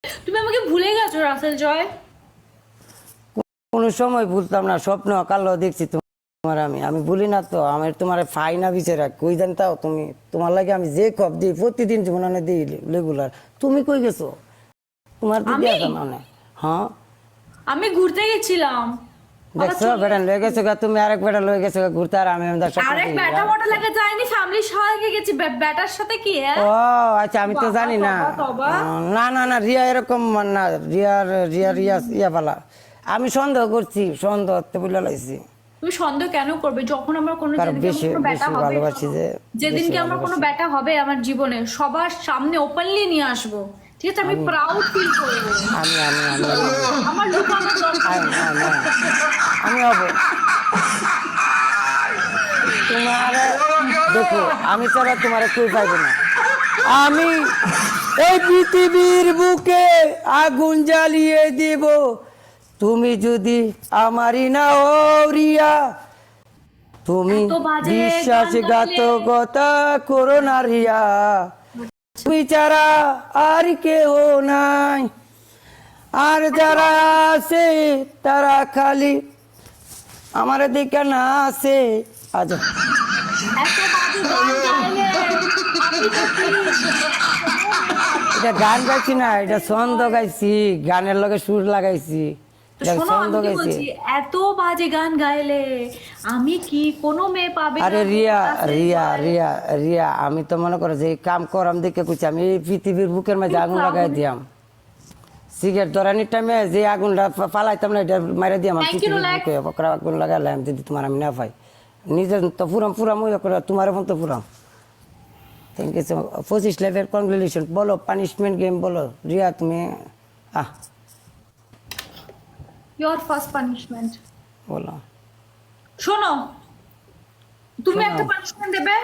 তুমি আমাকে ভুলে গেছো রাসেল জয়। কোনো সময় ভুলতাম না, স্বপ্ন কালো দেখছি তোমার। আমি ভুলি না তো, আমি তোমার ফাইনা বিচার কই জানতাও তুমি। তোমার লাগে আমি যে কপ দিই প্রতিদিন জীবন দিই রেগুলার। তুমি কই গেছো? তোমার দিদি আমি আছে মানে? হ্যাঁ, আমি ঘুরতে গেছিলাম। আবার দেখছো চলে বেটা লয়ে এসেছি। গেছো গা, তুমি আরেক বেটা লয়ে গেছো গা ঘুরতে, আর আমি আমাদের স্বপ্ন আরেক দিই। ব্যাটা মোটা লাগে যায়নি, ফ্যামিলির সবাইকে গেছি। ব্যাটার সাথে কি হ্যাঁ? ও আচ্ছা, আমি তো বাবা, জানি না। তবা, তবা। না না না, রিয়া এরকম না। রিয়া ইয়া পালা। আমি সন্দেহ করছি, সন্দেহ বলে লাইছি। তুমি সন্দেহ কেন করবে? যখন আমার কোনো কারণ যেদিনকে আমার বেশি কোনো ব্যাটা বেশি হবে, ভালোবাসি শোনো, যে, বেশি যেদিনকে আমার কোনো ভালোবাসি। ব্যাটা হবে আমার জীবনে, সবার সামনে ওপেনলি নিয়ে আসবো। ঠিক আছে, আমি প্রাউড ফিল করবো। আমি আমি আমি আমার লুকানোর দরকার আমি নেই। আমি আমি হব তোমার। দেখো, আমি ছাড়া তোমার কেউ পাইবে না। আমি এই পৃথিবীর বুকে আগুন জ্বালিয়ে দিব, তুমি যদি আমারই না হও রিয়া। তুমি এত বাজে গান গাইলে। বিশ্বাসঘাতকতা করো না রিয়া। তুমি ছাড়া আর কেউ নাই, আর যারা আছে তারা খালি আমার দিকে না আছে। আচ্ছা, এত বাজে গান গাইলে আমি তো please, এটা গান গাইছি না, এটা ছন্দ গাইছি, গানের লগে সুর লাগাইছি, এটা শোনো ছন্দ আমি কি গাইছি। বলছি, এত বাজে গান গাইলে আমি কি কোনো মেয়ে পাবে না আরে গো, রিয়া রাসেল রিয়া ভাই? রিয়া রিয়া, আমি তো মনে করো যে এই কাম করাম দেখে কইছি, আমি এই পৃথিবীর বুকের মাঝে আগুন লাগাই দিয়াম। সিগারেট ধরানির টাইমে যে আগুনটা ফালাইতাম না, এটা মাইরা দিয়াম আমি Thank you, পৃথিবীর Rolex. বুকে। বকরা আগুন লাগাইলাম যদি তোমার আমি না পাই, নিজের তো পুরাম পুরাম ওই করে তোমার এখন তো পুরাম। Thank you. 25 level congratulation. বলো পানিশমেন্ট গেম বলো রিয়া তুমি। আহ Your first punishment. বলো। শোনো, তুমি শোনাও। একটা পানিশমেন্ট দেবে।